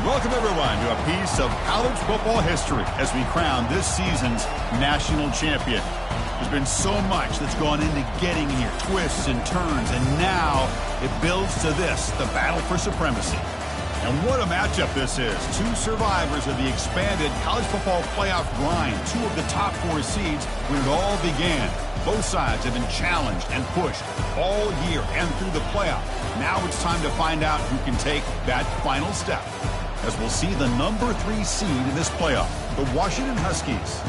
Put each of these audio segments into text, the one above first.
Welcome, everyone, to a piece of college football history as we crown this season's national champion. There's been so much that's gone into getting here, twists and turns, and now it builds to this, the battle for supremacy. And what a matchup this is. Two survivors of the expanded college football playoff grind, two of the top 4 seeds when it all began. Both sides have been challenged and pushed all year and through the playoff. Now it's time to find out who can take that final step, as we'll see the number 3 seed in this playoff, the Washington Huskies,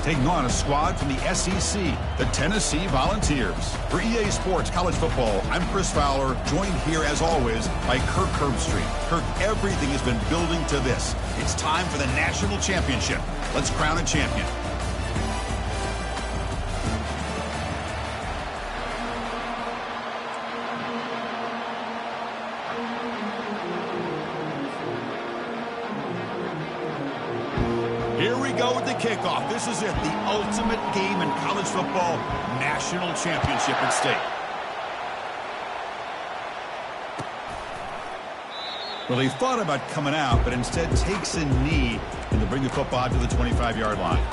taking on a squad from the SEC, the Tennessee Volunteers. For EA Sports College Football, I'm Chris Fowler, joined here as always by Kirk Herbstreit. Kirk, everything has been building to this. It's time for the national championship. Let's crown a champion. Here we go with the kickoff. This is it, the ultimate game in college football, national championship at stake. Well, he thought about coming out, but instead takes a knee and to bring the football to the 25-yard line.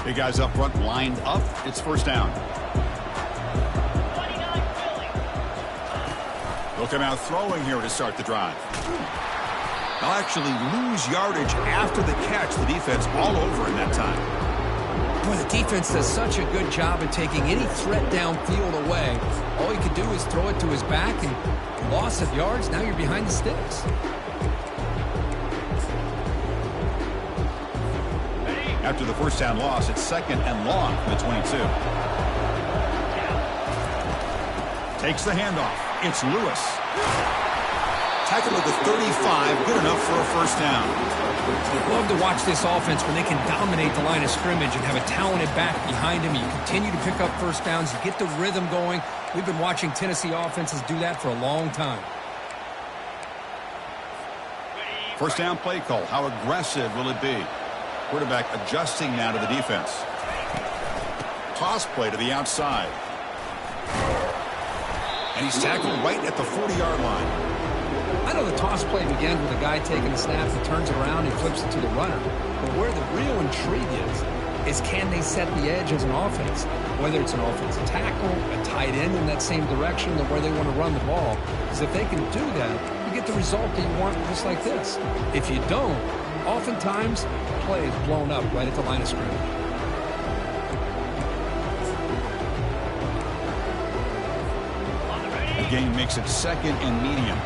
Big guys up front, lined up. It's first down. They'll come out throwing here to start the drive. They'll actually lose yardage after the catch. The defense all over in that time. Boy, the defense does such a good job at taking any threat downfield away. All he could do is throw it to his back, and loss of yards, now you're behind the sticks. After the first down loss, it's second and long from the 22. Takes the handoff. It's Lewis. Tackled at the 35. Good enough for a first down. Love to watch this offense when they can dominate the line of scrimmage and have a talented back behind him. You continue to pick up first downs. You get the rhythm going. We've been watching Tennessee offenses do that for a long time. First down play call. How aggressive will it be? Quarterback adjusting now to the defense. Toss play to the outside. And he's tackled right at the 40-yard line. I know the toss play begins with a guy taking the snap, he turns it around and flips it to the runner. But where the real intrigue is can they set the edge as an offense? Whether it's an offensive tackle, a tight end in that same direction, or where they want to run the ball. Because if they can do that, you get the result that you want just like this. If you don't, oftentimes, the play is blown up right at the line of scrimmage. The game makes it second and medium.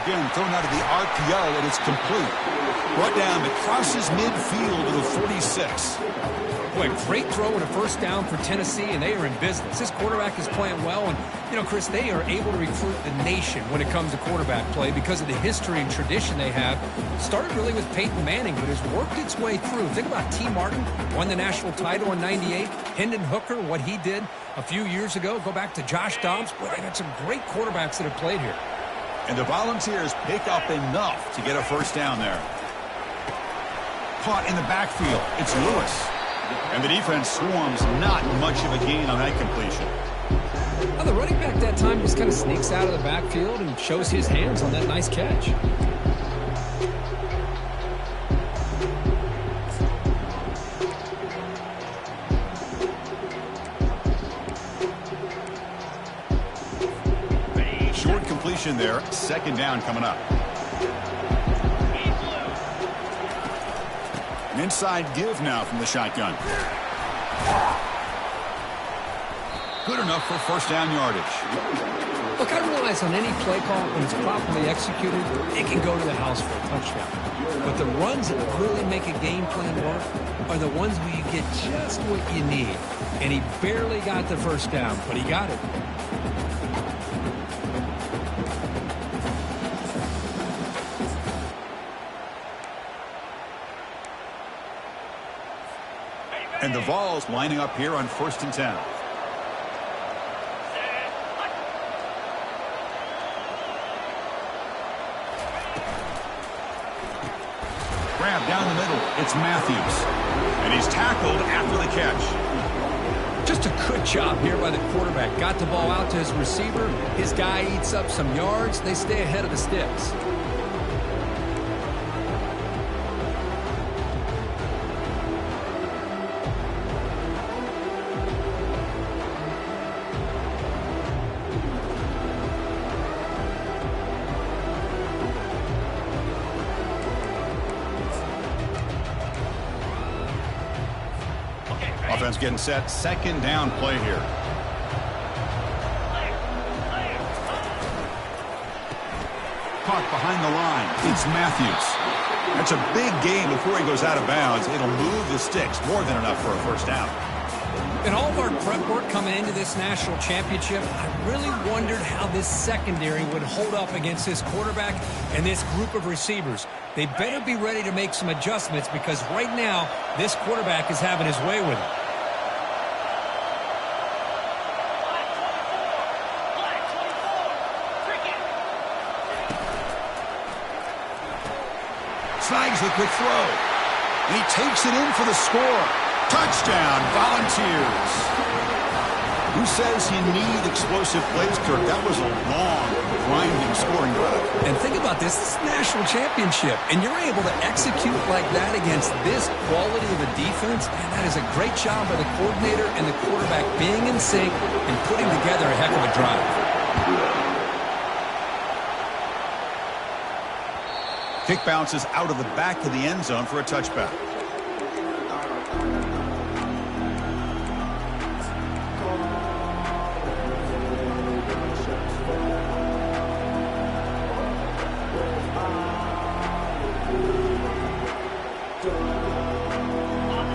Again, thrown out of the RPO, and it's complete. Brought down, but crosses midfield to the 46. Boy, great throw and a first down for Tennessee, and they are in business. This quarterback is playing well, and, you know, Chris, they are able to recruit the nation when it comes to quarterback play because of the history and tradition they have. Started really with Peyton Manning, but has worked its way through. Think about T. Martin, won the national title in '98. Hendon Hooker, what he did a few years ago. Go back to Josh Dobbs. Boy, they got some great quarterbacks that have played here. And the Volunteers pick up enough to get a first down there. Caught in the backfield. It's Lewis. And the defense swarms, not much of a gain on that completion. Well, the running back that time just kind of sneaks out of the backfield and shows his hands on that nice catch. Short completion there. Second down coming up. An inside give now from the shotgun. Good enough for first down yardage. Look, I realize on any play call, when it's properly executed, it can go to the house for a touchdown. But the runs that really make a game plan work are the ones where you get just what you need. And he barely got the first down, but he got it. And the Vols lining up here on 1st and 10. grab down the middle. It's Matthews. And he's tackled after the catch. Just a good job here by the quarterback. Got the ball out to his receiver. His guy eats up some yards. They stay ahead of the sticks. Offense getting set. Second down play here. Caught behind the line. It's Matthews. That's a big gain before he goes out of bounds. It'll move the sticks. More than enough for a first down. In all of our prep work coming into this national championship, I really wondered how this secondary would hold up against this quarterback and this group of receivers. They better be ready to make some adjustments because right now, this quarterback is having his way with it. Snags the quick throw. And he takes it in for the score. Touchdown, Volunteers. Who says you need explosive plays, Kirk? That was a long, grinding scoring drive. And think about this. This is a national championship, and you're able to execute like that against this quality of a defense, and that is a great job by the coordinator and the quarterback being in sync and putting together a heck of a drive. Kick bounces out of the back of the end zone for a touchback.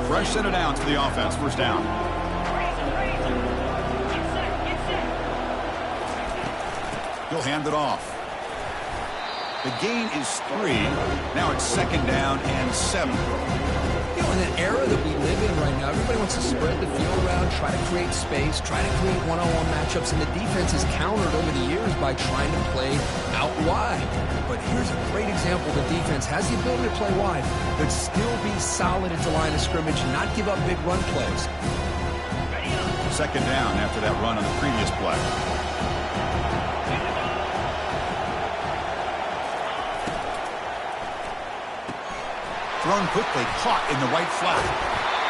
Fresh set of downs for the offense. First down. He'll hand it off. The gain is 3. Now it's second down and 7. You know, in an era that we live in right now, everybody wants to spread the field around, try to create space, try to create one-on-one matchups, and the defense is countered over the years by trying to play out wide. But here's a great example. The defense has the ability to play wide, but still be solid at the line of scrimmage and not give up big run plays. Second down after that run on the previous play. Thrown quickly, caught in the right flat.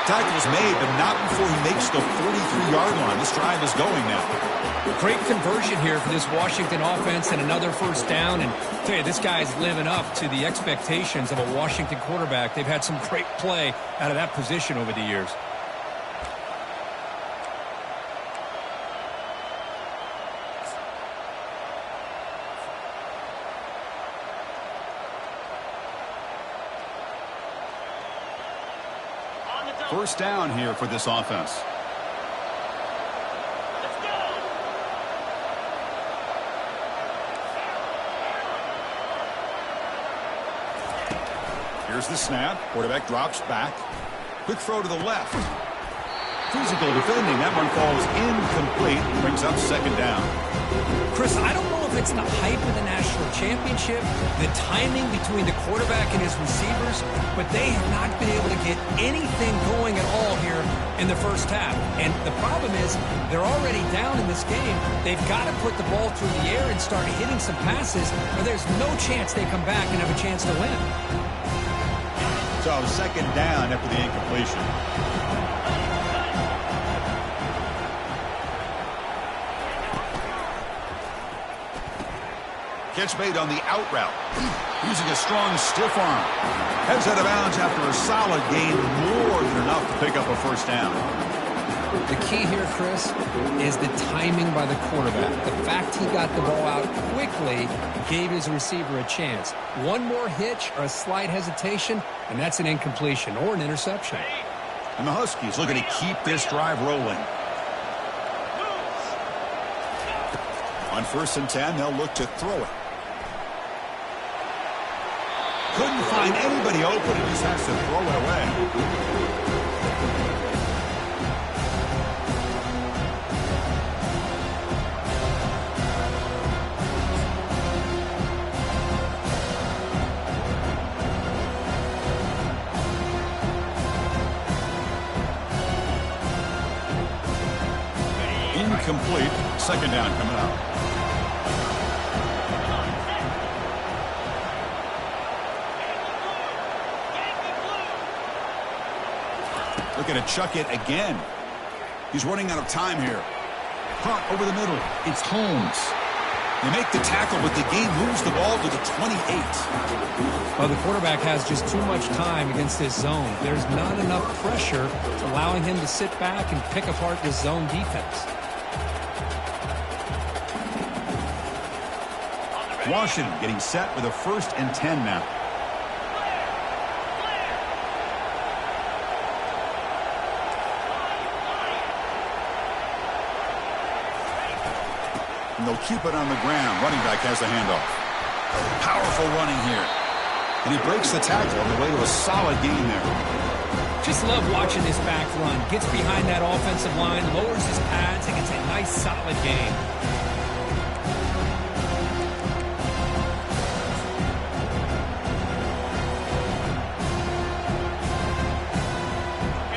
Tackle's made, but not before he makes the 43-yard line. This drive is going now. Great conversion here for this Washington offense and another first down. And I tell you, this guy's living up to the expectations of a Washington quarterback. They've had some great play out of that position over the years. First down here for this offense. Here's the snap. Quarterback drops back. Quick throw to the left. Physical defending. That one falls incomplete. Brings up second down. Chris, I don't know if it's the hype of the national championship, the timing between the quarterback and his receivers, but they have not been able to get anything going at all here in the first half. And the problem is they're already down in this game. They've got to put the ball through the air and start hitting some passes, or there's no chance they come back and have a chance to win. So second down after the incompletion. Catch made on the out route. Using a strong stiff arm. Heads out of bounds after a solid gain. More than enough to pick up a first down. The key here, Chris, is the timing by the quarterback. The fact he got the ball out quickly gave his receiver a chance. One more hitch or a slight hesitation, and that's an incompletion or an interception. And the Huskies looking to keep this drive rolling. On 1st and 10, they'll look to throw it. Couldn't find anybody open and just has to throw it away. second down coming up. Looking to chuck it again. He's running out of time here. Punt over the middle. It's Holmes. They make the tackle, but the game moves the ball to the 28. Well, the quarterback has just too much time against this zone. There's not enough pressure allowing him to sit back and pick apart this zone defense. Washington getting set with a 1st and 10 now. And they'll keep it on the ground. Running back has the handoff. Powerful running here. And he breaks the tackle on the way to a solid gain there. Just love watching this back run. Gets behind that offensive line, lowers his pads, and gets a nice solid gain.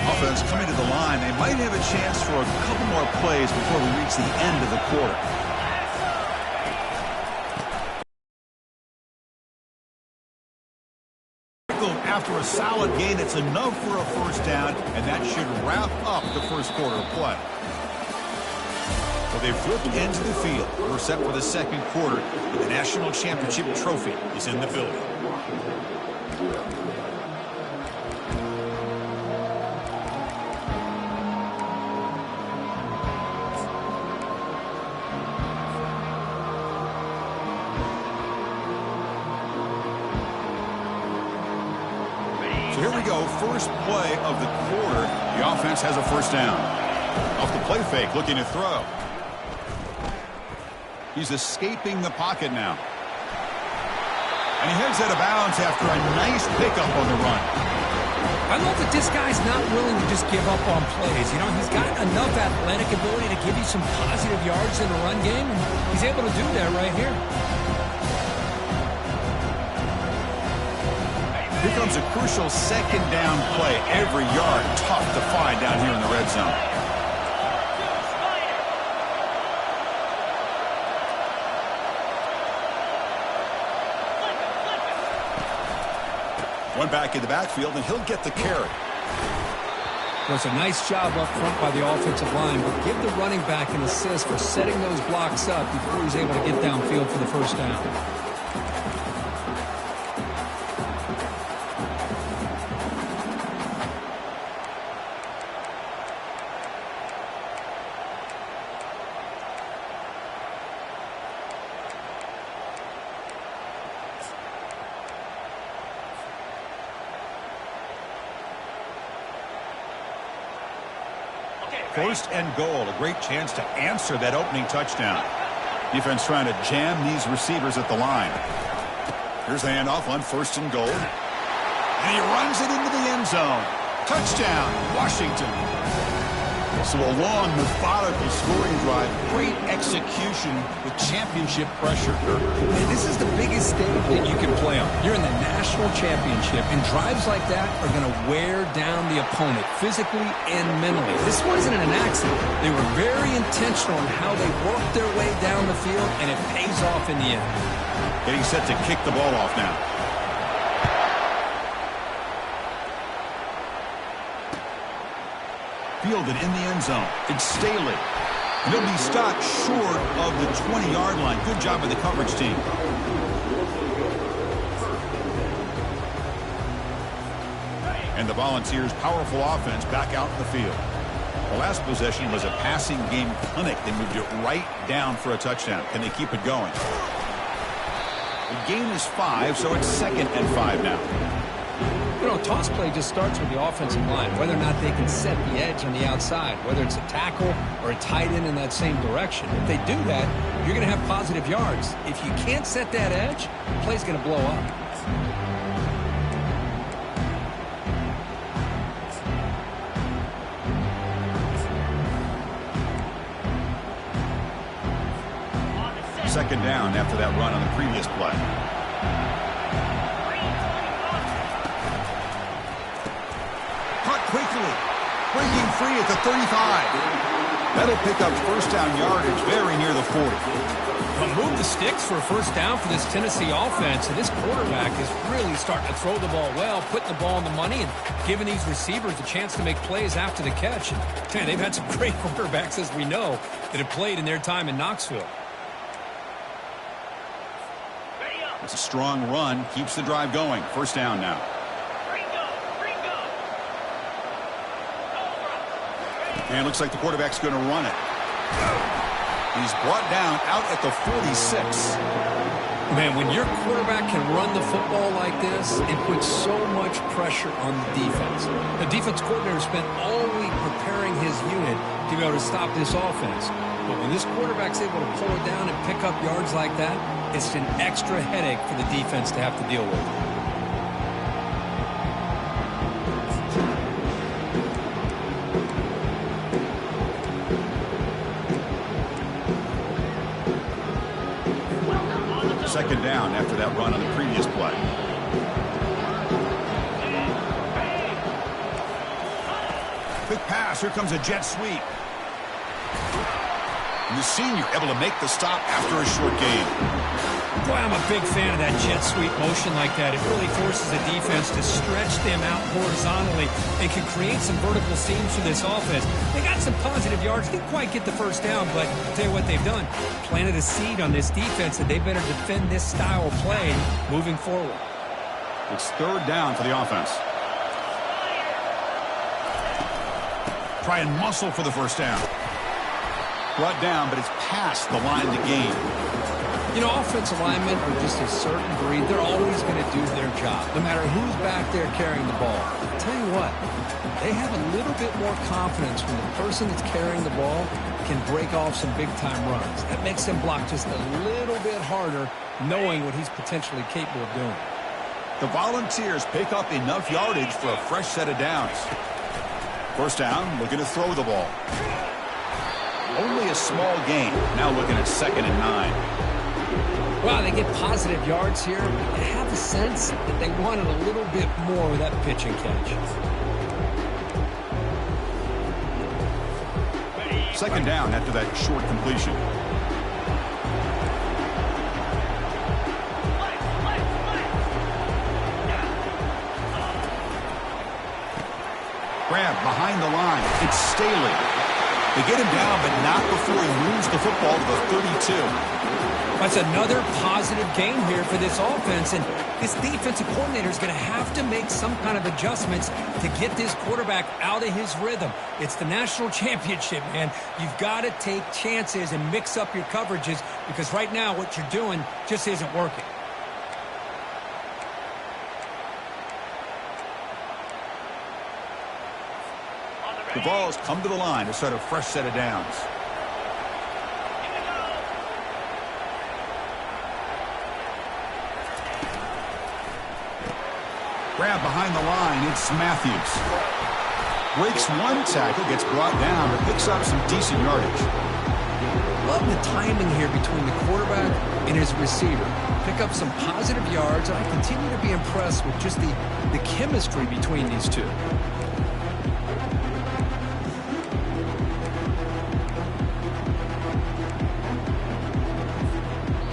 Offense coming to the line. They might have a chance for a couple more plays before we reach the end of the quarter. After a solid gain, it's enough for a 1st down, and that should wrap up the 1st quarter of play. Well, they've flipped into the field. We're set for the 2nd quarter, and the national championship trophy is in the building. Here we go, first play of the quarter. The offense has a 1st down. Off the play fake, looking to throw. He's escaping the pocket now. And he heads out of bounds after a nice pickup on the run. I love that this guy's not willing to just give up on plays. You know, he's got enough athletic ability to give you some positive yards in the run game, and he's able to do that right here. Here comes a crucial 2nd down play. Every yard tough to find down here in the red zone. One back in the backfield, and he'll get the carry. Well, it's a nice job up front by the offensive line, but give the running back an assist for setting those blocks up before he's able to get downfield for the 1st down. First and goal, a great chance to answer that opening touchdown. Defense trying to jam these receivers at the line. Here's the handoff on 1st and goal. And he runs it into the end zone. Touchdown, Washington. So a long, methodical scoring drive. Great execution with championship pressure. And this is the biggest stage that you can play on. You're in the national championship, and drives like that are going to wear down the opponent physically and mentally. This wasn't an accident. They were very intentional in how they worked their way down the field, and it pays off in the end. Getting set to kick the ball off now. Fielded in the end zone. It's Staley. And he'll be stopped short of the 20-yard line. Good job by the coverage team. And the Volunteers' powerful offense back out in the field. The last possession was a passing game clinic. They moved it right down for a touchdown. Can they keep it going? The gain is 5, so it's 2nd and 5 now. You know, toss play just starts with the offensive line, whether or not they can set the edge on the outside, whether it's a tackle or a tight end in that same direction. If they do that, you're going to have positive yards. If you can't set that edge, the play's going to blow up. Second down after that run on the previous play. Cut quickly. Breaking free at the 35. That'll pick up first down yardage very near the 40. Well, move the sticks for a first down for this Tennessee offense, and this quarterback is really starting to throw the ball well, putting the ball on the money, and giving these receivers a chance to make plays after the catch. And man, they've had some great quarterbacks, as we know, that have played in their time in Knoxville. It's a strong run, keeps the drive going. First down now. And looks like the quarterback's going to run it. He's brought down out at the 46. Man, when your quarterback can run the football like this, it puts so much pressure on the defense. The defense coordinator spent all week preparing his unit to be able to stop this offense. But when this quarterback's able to pull it down and pick up yards like that, it's an extra headache for the defense to have to deal with. Second down after that run on the previous play. Quick pass. Here comes a jet sweep. And the senior able to make the stop after a short gain. Boy, I'm a big fan of that jet sweep motion like that. It really forces the defense to stretch them out horizontally and can create some vertical seams for this offense. They got some positive yards. Didn't quite get the first down, but I'll tell you what they've done. Planted a seed on this defense that they better defend this style of play moving forward. It's third down for the offense. Try and muscle for the first down. Brought down, but it's past the line to gain. You know, offensive linemen are just a certain breed. They're always going to do their job, no matter who's back there carrying the ball. I'll tell you what, they have a little bit more confidence when the person that's carrying the ball can break off some big-time runs. That makes them block just a little bit harder, knowing what he's potentially capable of doing. The Volunteers pick up enough yardage for a fresh set of downs. First down, looking to throw the ball. Only a small gain. Now looking at 2nd and 9. Wow, they get positive yards here. I have a sense that they wanted a little bit more with that pitch and catch. Second down after that short completion. Grab behind the line. It's Staley. They get him down, but not before he moves the football to the 32. That's another positive gain here for this offense, and this defensive coordinator is going to have to make some kind of adjustments to get this quarterback out of his rhythm. It's the national championship, man. You've got to take chances and mix up your coverages because right now what you're doing just isn't working. The Vols come to the line to start a fresh set of downs. Grab behind the line, it's Matthews. Breaks one tackle, gets brought down, but picks up some decent yardage. Love the timing here between the quarterback and his receiver. Pick up some positive yards, and I continue to be impressed with just the chemistry between these two.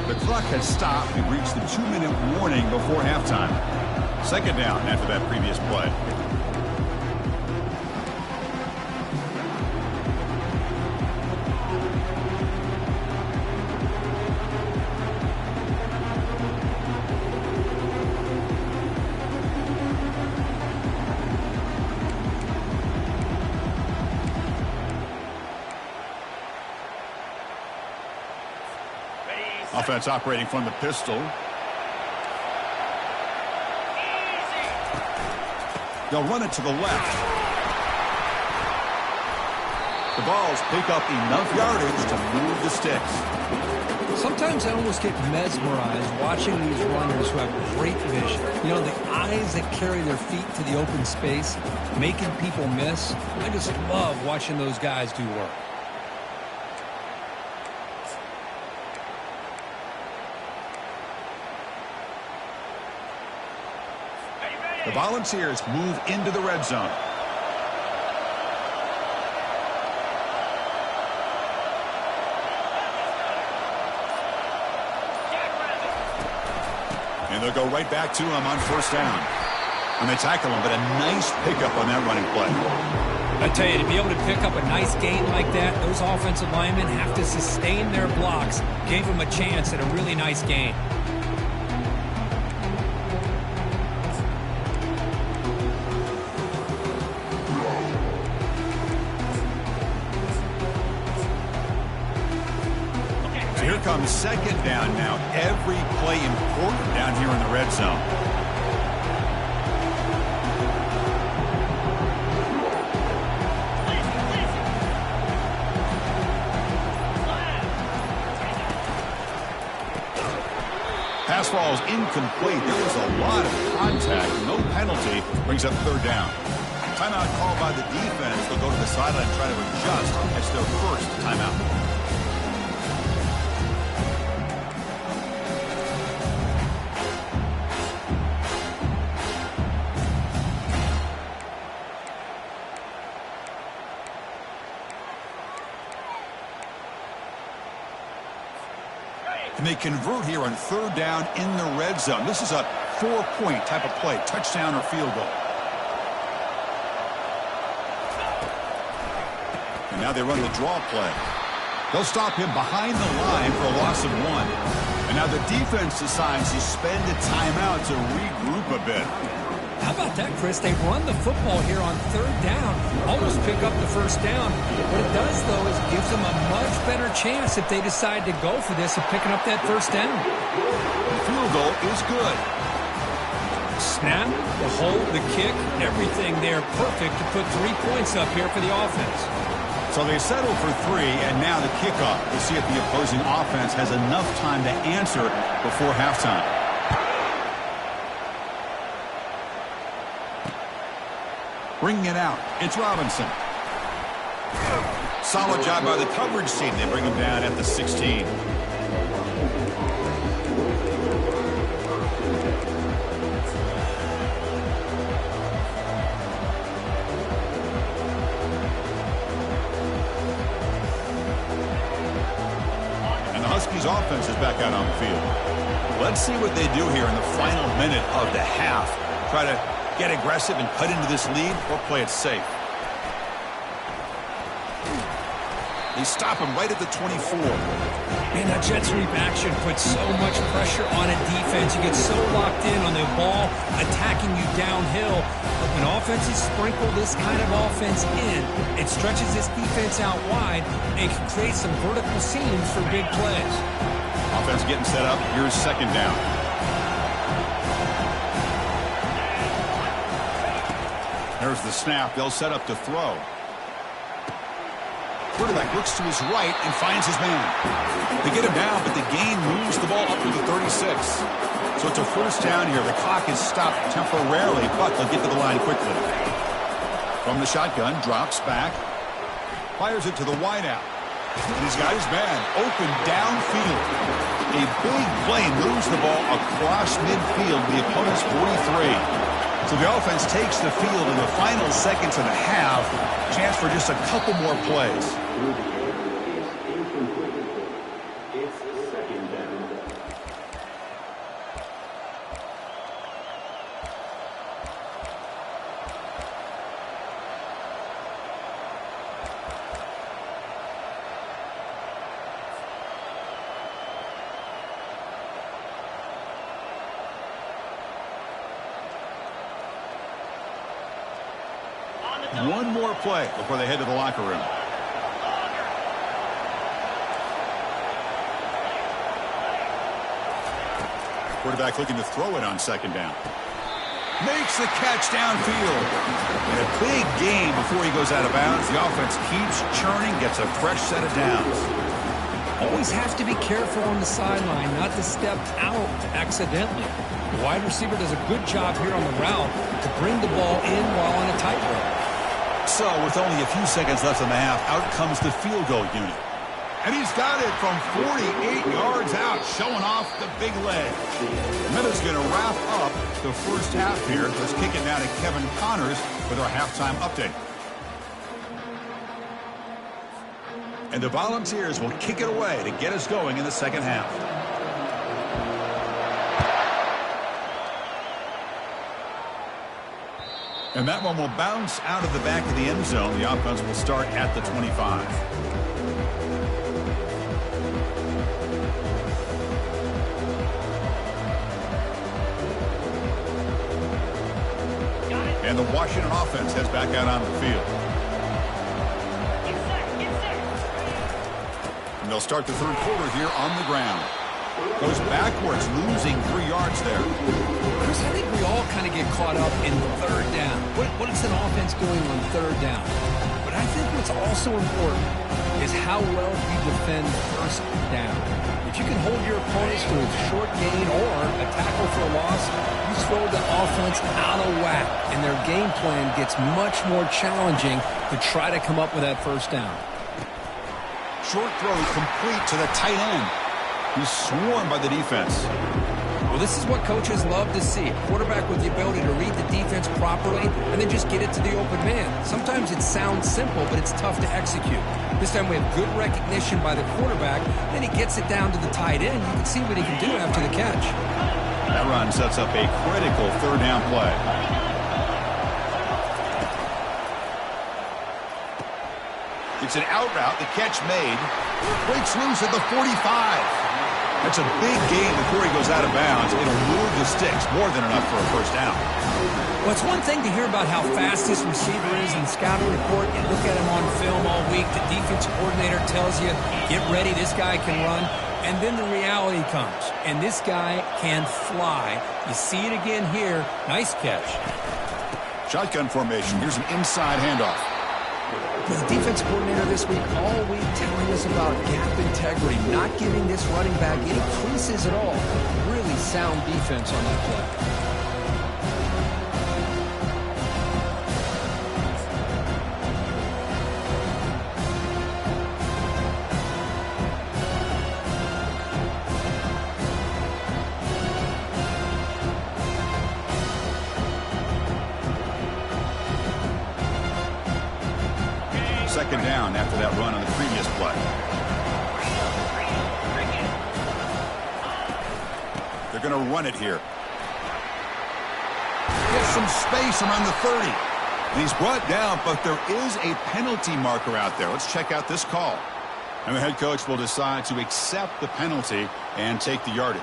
The clock has stopped. We've reached the 2-minute warning before halftime. Second down after that previous play. Offense operating from the pistol. They'll run it to the left. The Vols pick up enough yardage to move the sticks. Sometimes I almost get mesmerized watching these runners who have great vision. You know, the eyes that carry their feet to the open space, making people miss. I just love watching those guys do work. The Volunteers move into the red zone. And they'll go right back to him on first down. And they tackle him, but a nice pickup on that running play. I tell you, to be able to pick up a nice gain like that, those offensive linemen have to sustain their blocks. Gave him a chance at a really nice gain. So here comes second down now. Every play important down here in the red zone. Pass ball is incomplete. There was a lot of contact. No penalty. Brings up third down. Timeout called by the defense. They'll go to the sideline and try to adjust. It's their first timeout. And they convert here on third down in the red zone. This is a 4-point type of play, touchdown or field goal. And now they run the draw play. They'll stop him behind the line for a loss of 1. And now the defense decides to spend a timeout to regroup a bit. How about that, Chris? They run the football here on third down, almost pick up the first down. What it does, though, is it gives them a much better chance if they decide to go for this of picking up that first down. The field goal is good. Snap, the hold, the kick, everything there perfect to put 3 points up here for the offense. So they settle for 3, and now the kickoff to see if the opposing offense has enough time to answer before halftime. Bringing it out, it's Robinson. Solid job by the coverage team. They bring him down at the 16. And the Huskies offense is back out on the field. Let's see what they do here in the final minute of the half. Try to get aggressive and cut into this lead, or play it safe. They stop him right at the 24. Man, that jet sweep action puts so much pressure on a defense. You get so locked in on the ball attacking you downhill. But when offenses sprinkle this kind of offense in, it stretches this defense out wide and can create some vertical seams for big plays. Offense getting set up. Here's second down. There's the snap. They'll set up to throw. Quarterback looks to his right and finds his man. They get him down, but the gain moves the ball up to the 36. So it's a first down here. The clock is stopped temporarily, but they'll get to the line quickly. From the shotgun, drops back. Fires it to the wideout. And he's got his man open downfield. A big play moves the ball across midfield to the opponent's 43. So the offense takes the field in the final seconds of the half. Chance for just a couple more plays. One more play before they head to the locker room. Quarterback looking to throw it on second down. Makes the catch downfield. And a big gain before he goes out of bounds. The offense keeps churning, gets a fresh set of downs. Always have to be careful on the sideline not to step out accidentally. The wide receiver does a good job here on the route to bring the ball in while on a tightrope. So, with only a few seconds left in the half, out comes the field goal unit. And he's got it from 48 yards out, showing off the big leg. Minutes going to wrap up the first half here. Let's kick it now to Kevin Connors with our halftime update. And the Volunteers will kick it away to get us going in the second half. And that one will bounce out of the back of the end zone. The offense will start at the 25. And the Washington offense heads back out onto the field. And they'll start the third quarter here on the ground. Goes backwards, losing 3 yards there. Chris, I think we all kind of get caught up in third down. What is an offense doing on third down? But I think what's also important is how well you defend first down. If you can hold your opponents to a short gain or a tackle for a loss, you throw the offense out of whack, and their game plan gets much more challenging to try to come up with that first down. Short throw complete to the tight end. He's swarmed by the defense. Well, this is what coaches love to see. A quarterback with the ability to read the defense properly and then just get it to the open man. Sometimes it sounds simple, but it's tough to execute. This time we have good recognition by the quarterback. Then he gets it down to the tight end. You can see what he can do after the catch. That run sets up a critical third down play. It's an out route. The catch made. Breaks loose at the 45. That's a big gain before he goes out of bounds. It'll move the sticks more than enough for a first down. Well, it's one thing to hear about how fast this receiver is in the scouting report. You look at him on film all week. The defensive coordinator tells you, get ready, this guy can run. And then the reality comes, and this guy can fly. You see it again here. Nice catch. Shotgun formation. Here's an inside handoff. The defense coordinator this week all week telling us about gap integrity, not giving this running back any creases at all. Really sound defense on that play. Second down after that run on the previous play. They're going to run it here. Gets some space around the 30. And he's brought down, but there is a penalty marker out there. Let's check out this call. And the head coach will decide to accept the penalty and take the yardage.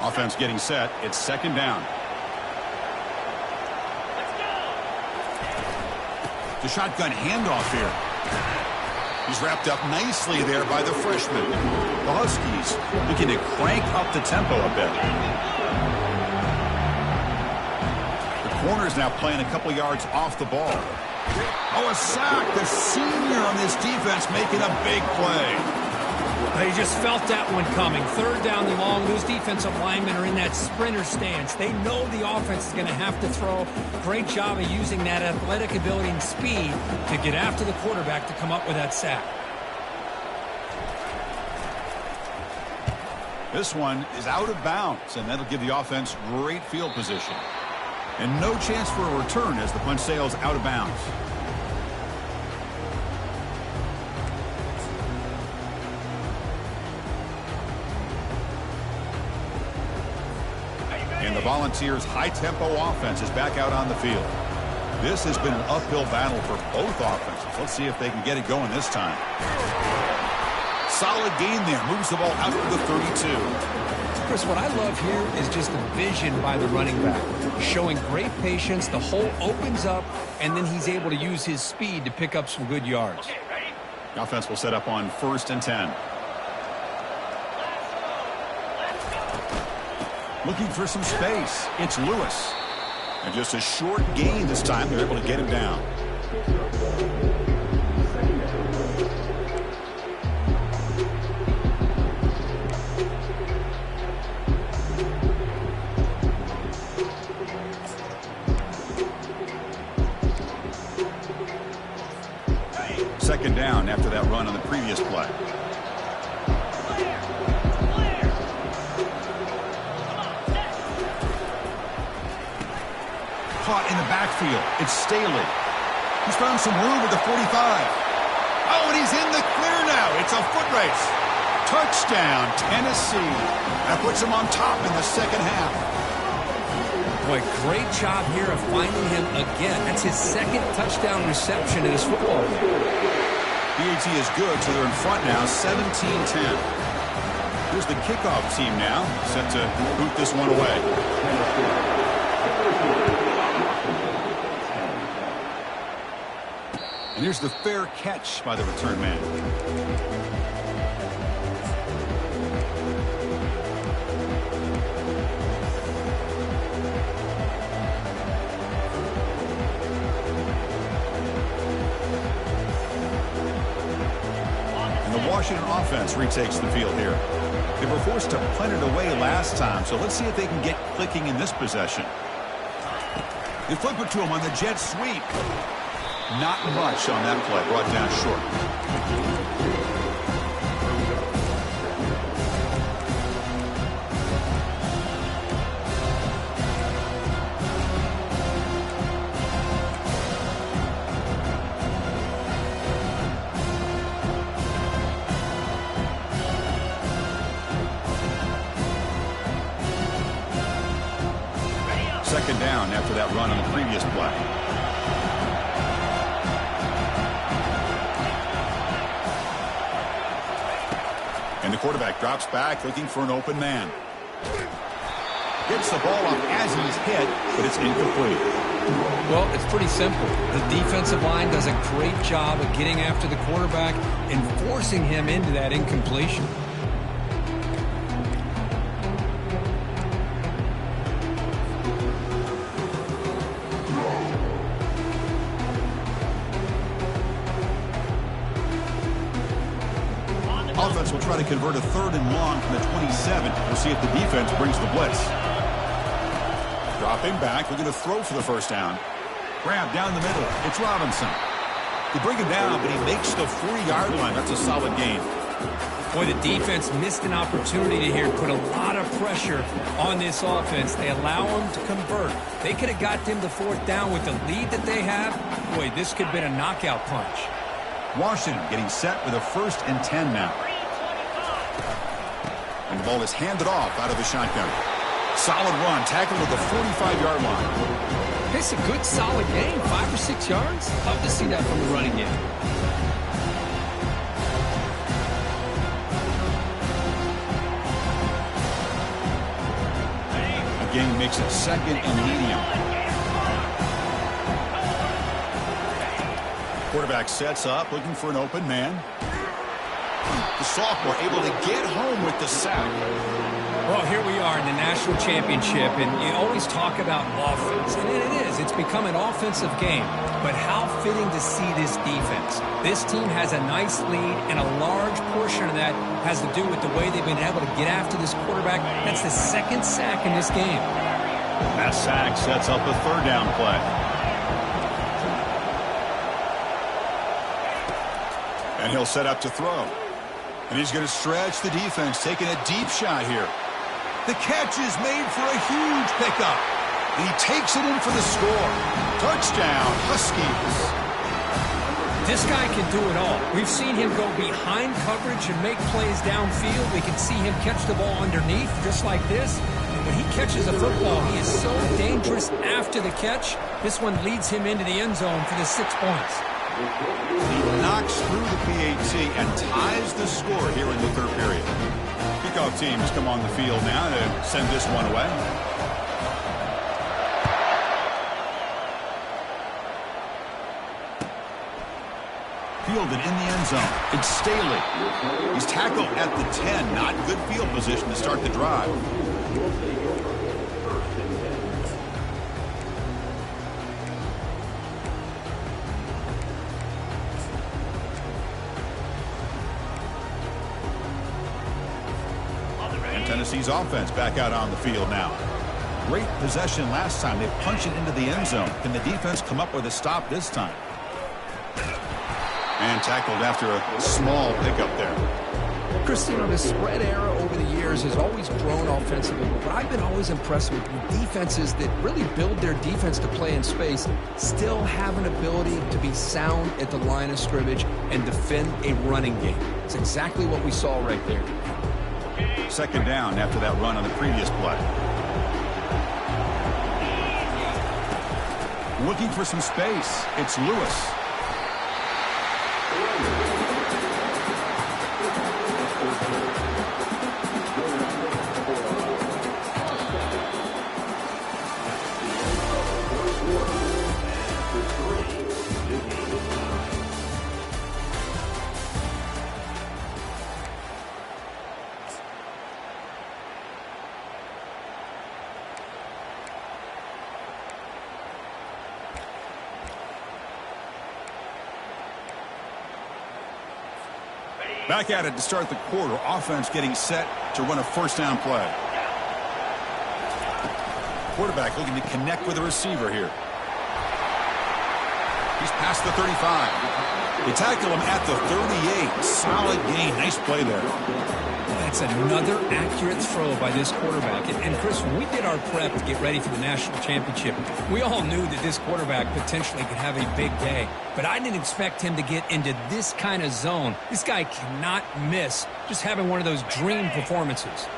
Offense getting set. It's second down. The shotgun handoff here. He's wrapped up nicely there by the freshman. The Huskies looking to crank up the tempo a bit. The corner's now playing a couple yards off the ball. Oh, a sack. The senior on this defense making a big play. They just felt that one coming. Third down and long. Those defensive linemen are in that sprinter stance. They know the offense is going to have to throw. Great job of using that athletic ability and speed to get after the quarterback to come up with that sack. This one is out of bounds, and that'll give the offense great field position. And no chance for a return as the punt sails out of bounds. And the Volunteers' high-tempo offense is back out on the field. This has been an uphill battle for both offenses. Let's see if they can get it going this time. Solid gain there. Moves the ball out to the 32. Chris, what I love here is just the vision by the running back. Showing great patience. The hole opens up, and then he's able to use his speed to pick up some good yards. The offense will set up on 1st and 10. Looking for some space. It's Lewis. And just a short gain this time. They're able to get him down. Second down after that run on the previous play. Caught in the backfield. backfield. It's Staley. He's found some room with the 45. Oh, and he's in the clear now. It's a foot race. Touchdown, Tennessee. That puts him on top in the second half. Boy, great job here of finding him again. That's his second touchdown reception in his football game. BAT is good, so they're in front now, 17-10. Here's the kickoff team now, set to boot this one away. And here's the fair catch by the return man. Washington offense retakes the field here. They were forced to punt it away last time, so let's see if they can get clicking in this possession. They flip it to him on the jet sweep. Not much on that play, brought down short. Second down after that run on the previous play. And the quarterback drops back looking for an open man. Gets the ball off as he's hit, but it's incomplete. Well, it's pretty simple. The defensive line does a great job of getting after the quarterback and forcing him into that incompletion. Offense will try to convert a 3rd and long from the 27. We'll see if the defense brings the blitz. Dropping back, looking to throw for the first down. Grab down the middle. It's Robinson. They bring him down, but he makes the 40-yard line. That's a solid gain. Boy, the defense missed an opportunity here to put a lot of pressure on this offense. They allow him to convert. They could have got him the 4th down with the lead that they have. Boy, this could have been a knockout punch. Washington getting set with a 1st and 10 now. And the ball is handed off out of the shotgun. Solid run, tackled at the 45-yard line. It's a good, solid game, 5 or 6 yards. Love to see that from the running game. Again, makes it 2nd and medium. Quarterback sets up, looking for an open man. The sophomore able to get home with the sack. Well, here we are in the national championship, and you always talk about offense, and it is. It's become an offensive game. But how fitting to see this defense. This team has a nice lead, and a large portion of that has to do with the way they've been able to get after this quarterback. That's the 2nd sack in this game. That sack sets up a 3rd down play. And he'll set up to throw. And he's going to stretch the defense, taking a deep shot here. The catch is made for a huge pickup. And he takes it in for the score. Touchdown, Huskies. This guy can do it all. We've seen him go behind coverage and make plays downfield. We can see him catch the ball underneath, just like this. And when he catches a football, he is so dangerous after the catch. This one leads him into the end zone for the 6 points. He knocks through the PAT and ties the score here in the 3rd period. Kickoff teams come on the field now to send this one away. Fielded in the end zone. It's Staley. He's tackled at the 10. Not good field position to start the drive. Tennessee's offense back out on the field now. Great possession last time. They punch it into the end zone. Can the defense come up with a stop this time? And tackled after a small pickup there. Christine, on the spread era over the years, Bears has always grown offensively, but I've been always impressed with defenses that really build their defense to play in space, still have an ability to be sound at the line of scrimmage and defend a running game. It's exactly what we saw right there. Second down after that run on the previous play. Looking for some space. It's Lewis. Back at it to start the quarter. Offense getting set to run a first down play. Quarterback looking to connect with the receiver here. He's past the 35. They tackle him at the 38. Solid gain. Nice play there. That's another accurate throw by this quarterback. And Chris, when we did our prep to get ready for the national championship, we all knew that this quarterback potentially could have a big day. But I didn't expect him to get into this kind of zone. This guy cannot miss just having one of those dream performances.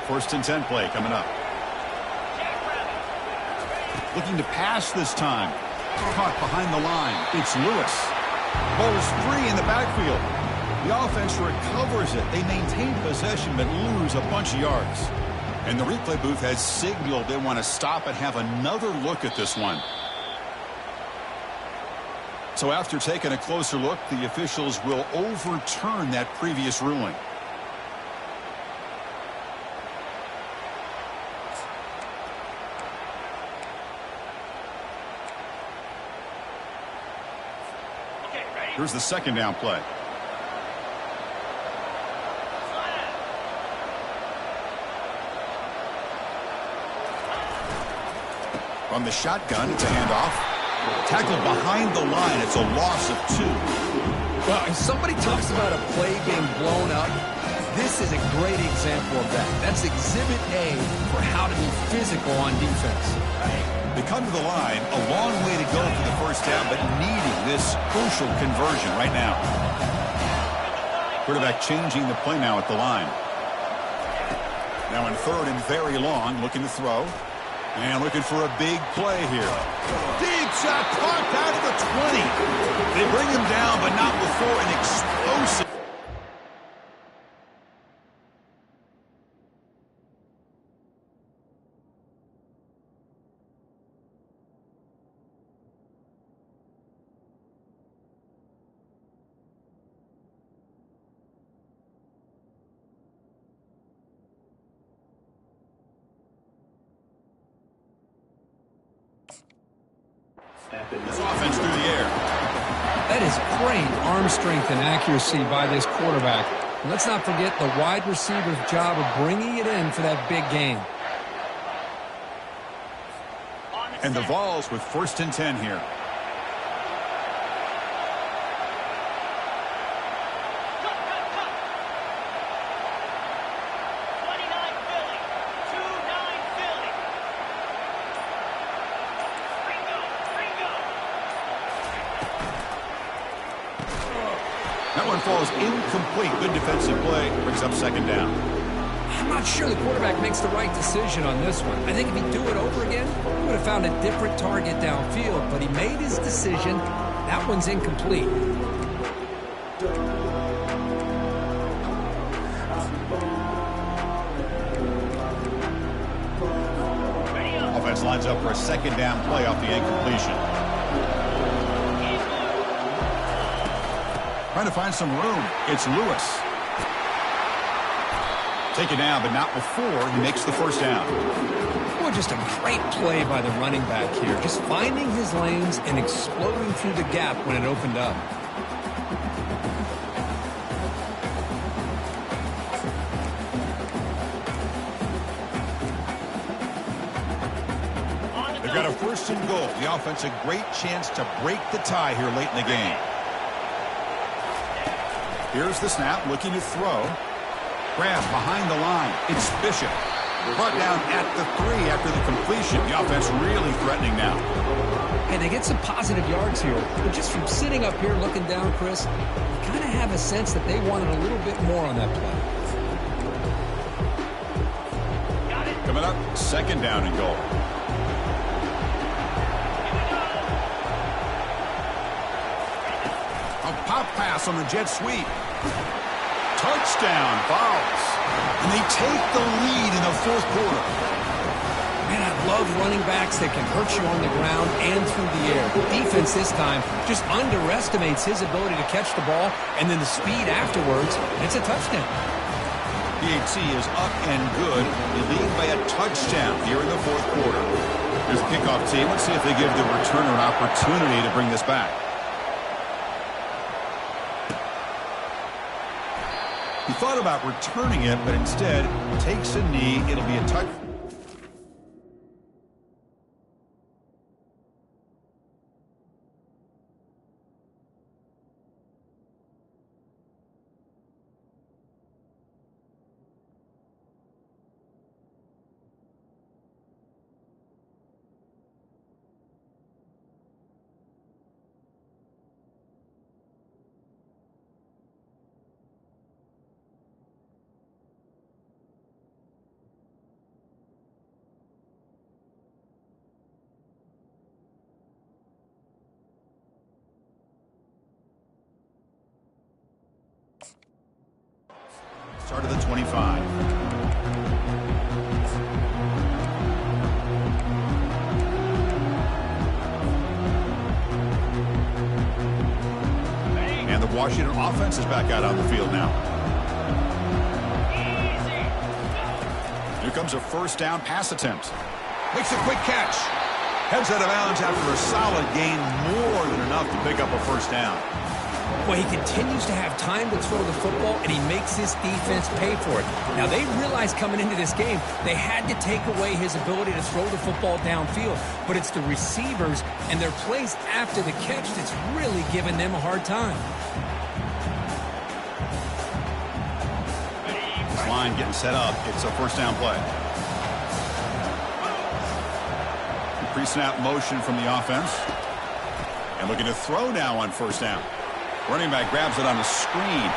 First and 10 play coming up. Looking to pass this time. Caught behind the line. It's Lewis. Ball's free in the backfield. The offense recovers it. They maintain possession but lose a bunch of yards. And the replay booth has signaled they want to stop and have another look at this one. So after taking a closer look, the officials will overturn that previous ruling. Here's the second down play. From the shotgun, it's a handoff. Tackled behind the line. It's a loss of 2. Well, if somebody talks about a play being blown up, this is a great example of that. That's exhibit A for how to be physical on defense. They come to the line, a long way to go for the first down, but needing this crucial conversion right now. Quarterback changing the play now at the line. Now in third and very long, looking to throw. And looking for a big play here. Deep shot caught out of the 20. They bring him down, but not before an explosive. This offense through the air. That is great arm strength and accuracy by this quarterback. And let's not forget the wide receiver's job of bringing it in for that big gain. And the Vols with first and 10 here. That one falls incomplete. Good defensive play. Brings up second down. I'm not sure the quarterback makes the right decision on this one. I think if he'd do it over again, he would have found a different target downfield. But he made his decision. That one's incomplete. Offense lines up for a second down play off the incompletion. Trying to find some room. It's Lewis. Taken down, but not before he makes the first down. Boy, just a great play by the running back here. Just finding his lanes and exploding through the gap when it opened up. They've got a first and goal. The offense a great chance to break the tie here late in the game. Here's the snap, looking to throw. Grab behind the line. It's Bishop. Brought down at the 3 after the completion. The offense really threatening now. Hey, they get some positive yards here, but just from sitting up here looking down, Chris, you kind of have a sense that they wanted a little bit more on that play. Coming up, 2nd down and goal. A pop pass on the jet sweep. Touchdown, Vols. And they take the lead in the 4th quarter. Man, I love running backs that can hurt you on the ground and through the air. The defense this time just underestimates his ability to catch the ball, and then the speed afterwards, it's a touchdown. PHC is up and good. They lead by a touchdown here in the 4th quarter. Here's the kickoff team. Let's see if they give the returner an opportunity to bring this back. He thought about returning it, but instead takes a knee. It'll be a touch. Start of the 25. And the Washington offense is back out on the field now. Here comes a 1st down pass attempt. Makes a quick catch. Heads out of bounds after a solid gain, more than enough to pick up a 1st down. Well, he continues to have time to throw the football, and he makes his defense pay for it. Now, they realized coming into this game they had to take away his ability to throw the football downfield. But it's the receivers and their plays after the catch that's really giving them a hard time. This line getting set up. It's a 1st down play. Pre-snap motion from the offense. And looking to throw now on 1st down. Running back grabs it on the screen.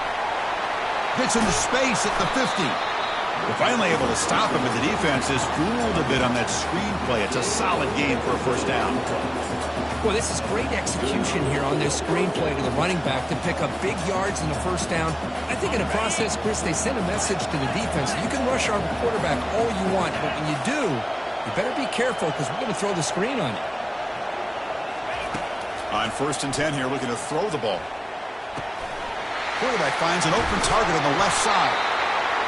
Gets into space at the 50. They're finally able to stop him, but the defense is fooled a bit on that screen play. It's a solid game for a 1st down. Well, this is great execution here on this screen play to the running back to pick up big yards in the 1st down. I think in the process, Chris, they send a message to the defense. You can rush our quarterback all you want, but when you do, you better be careful because we're going to throw the screen on you. On 1st and 10 here, looking to throw the ball. Quarterback finds an open target on the left side.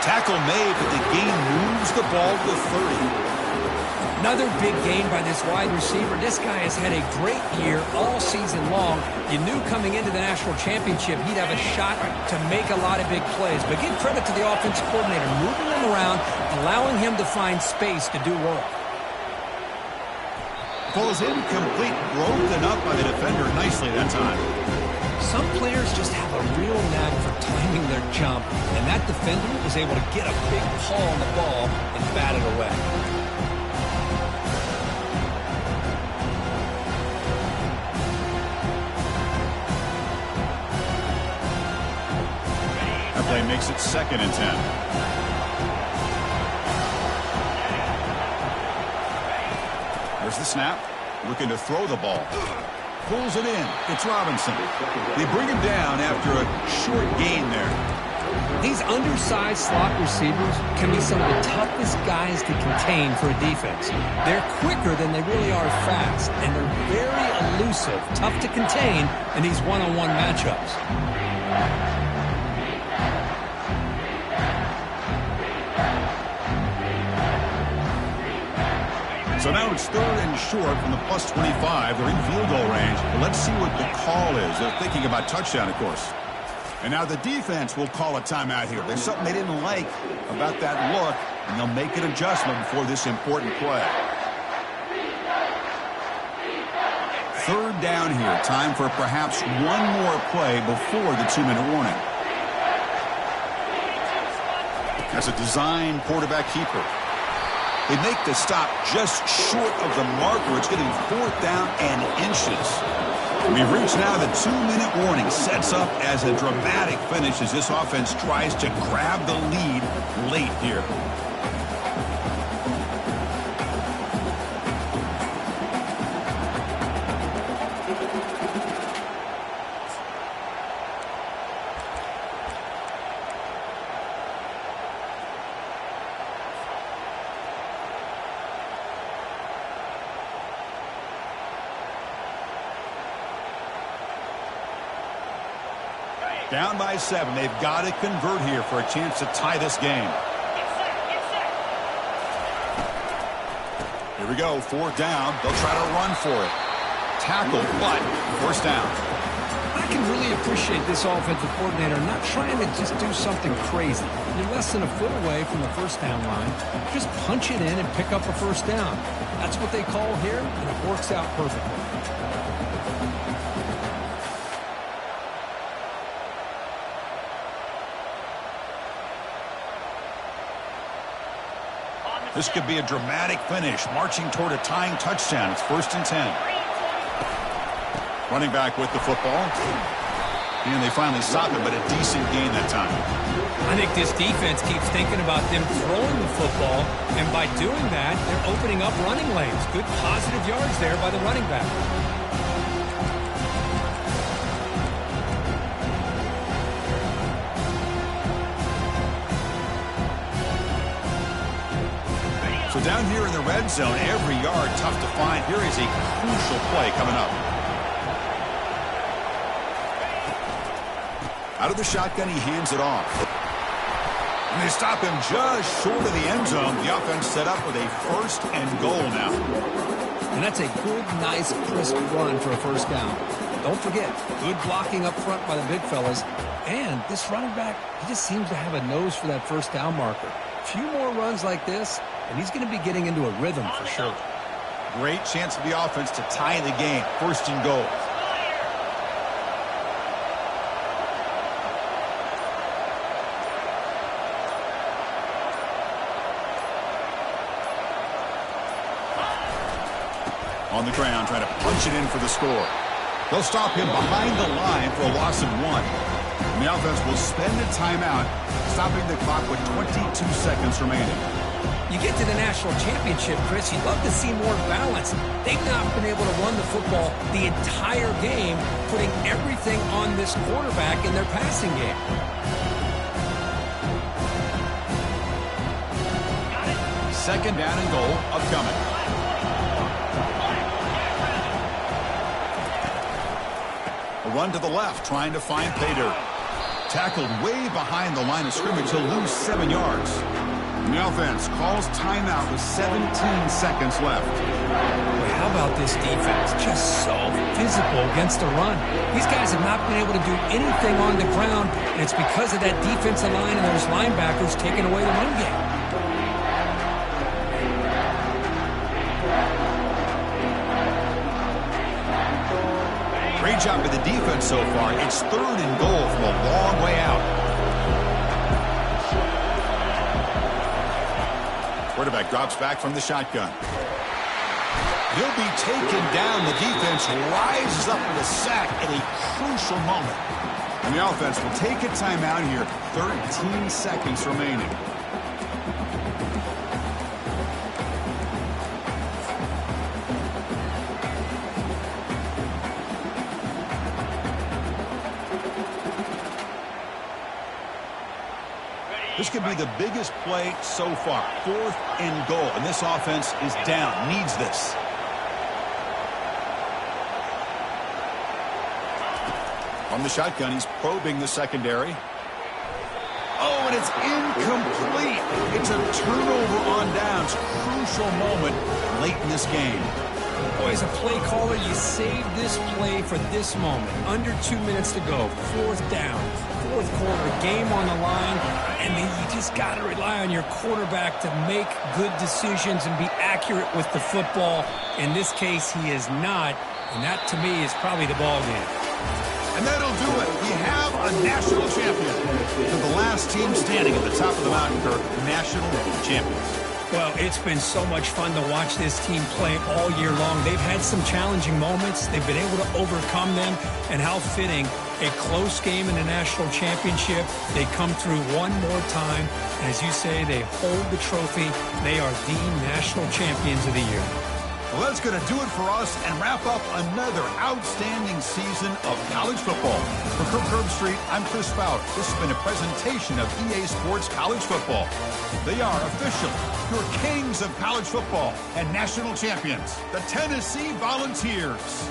Tackle made, but the gain moves the ball to the 30. Another big gain by this wide receiver. This guy has had a great year all season long. You knew coming into the national championship he'd have a shot to make a lot of big plays. But give credit to the offensive coordinator, moving him around, allowing him to find space to do work. Ball is incomplete, broken up by the defender nicely that time. Some players just have a real knack for timing their jump, and that defender was able to get a big paw on the ball and bat it away. That play makes it 2nd and 10. There's the snap. Looking to throw the ball. Pulls it in. It's Robinson. They bring him down after a short gain there. These undersized slot receivers can be some of the toughest guys to contain for a defense. They're quicker than they really are fast, and they're very elusive, tough to contain in these one-on-one matchups. So now it's 3rd and short from the plus 25. They're in field goal range. But let's see what the call is. They're thinking about touchdown, of course. And now the defense will call a timeout here. There's something they didn't like about that look, and they'll make an adjustment before this important play. 3rd down here. Time for perhaps one more play before the 2-minute warning. as a design quarterback keeper. They make the stop just short of the marker. It's getting 4th down and inches. We've reached now the 2-minute warning. Sets up as a dramatic finish as this offense tries to grab the lead late here. Down by 7. They've got to convert here for a chance to tie this game. Here we go. 4th down. They'll try to run for it. Tackle, but 1st down. I can really appreciate this offensive coordinator not trying to just do something crazy. You're less than a foot away from the 1st down line. Just punch it in and pick up a 1st down. That's what they call here, and it works out perfectly. This could be a dramatic finish, marching toward a tying touchdown. It's 1st and 10. Running back with the football. And they finally stop it, but a decent gain that time. I think this defense keeps thinking about them throwing the football, and by doing that, they're opening up running lanes. Good positive yards there by the running back. So down here in the red zone, every yard tough to find. Here is a crucial play coming up. Out of the shotgun, he hands it off. And they stop him just short of the end zone. The offense set up with a 1st and goal now. And that's a good, nice, crisp run for a 1st down. Don't forget, good blocking up front by the big fellas. And this running back, he just seems to have a nose for that 1st down marker. A few more runs like this, and he's going to be getting into a rhythm for sure. Great chance for the offense to tie the game. 1st and goal. On the ground, trying to punch it in for the score. They'll stop him behind the line for a loss of 1. And the offense will spend a timeout, stopping the clock with 22 seconds remaining. You get to the national championship, Chris, you'd love to see more balance. They've not been able to run the football the entire game, putting everything on this quarterback in their passing game. Second down and goal upcoming. A run to the left, trying to find pay dirt. Tackled way behind the line of scrimmage. He'll lose 7 yards. And the offense calls timeout with 17 seconds left. Boy, how about this defense? Just so physical against the run. These guys have not been able to do anything on the ground, and it's because of that defensive line and those linebackers taking away the run game. Great job by the defense so far. It's 3rd and goal from a long way out. Quarterback drops back from the shotgun. He'll be taken down. The defense rises up with a sack at a crucial moment. And the offense will take a timeout here. 13 seconds remaining. This could be the biggest play so far. 4th and goal. And this offense is down. Needs this. From the shotgun, he's probing the secondary. Oh, and it's incomplete. It's a turnover on downs. Crucial moment late in this game. Boy, as a play caller, you save this play for this moment. Under 2 minutes to go. 4th down. 4th quarter, game on the line, and then you just got to rely on your quarterback to make good decisions and be accurate with the football. In this case, he is not, and that to me is probably the ball game. And that'll do it. We have a a national champion. To the last team standing at the top of the mountain, Kirk, national champions. Well, it's been so much fun to watch this team play all year long. They've had some challenging moments. They've been able to overcome them. And how fitting, a close game in the national championship. They come through one more time. And as you say, they hold the trophy. They are the national champions of the year. Well, that's going to do it for us and wrap up another outstanding season of college football. For Curb Street, I'm Chris Fowler. This has been a presentation of EA Sports College Football. They are officially your kings of college football and national champions, the Tennessee Volunteers.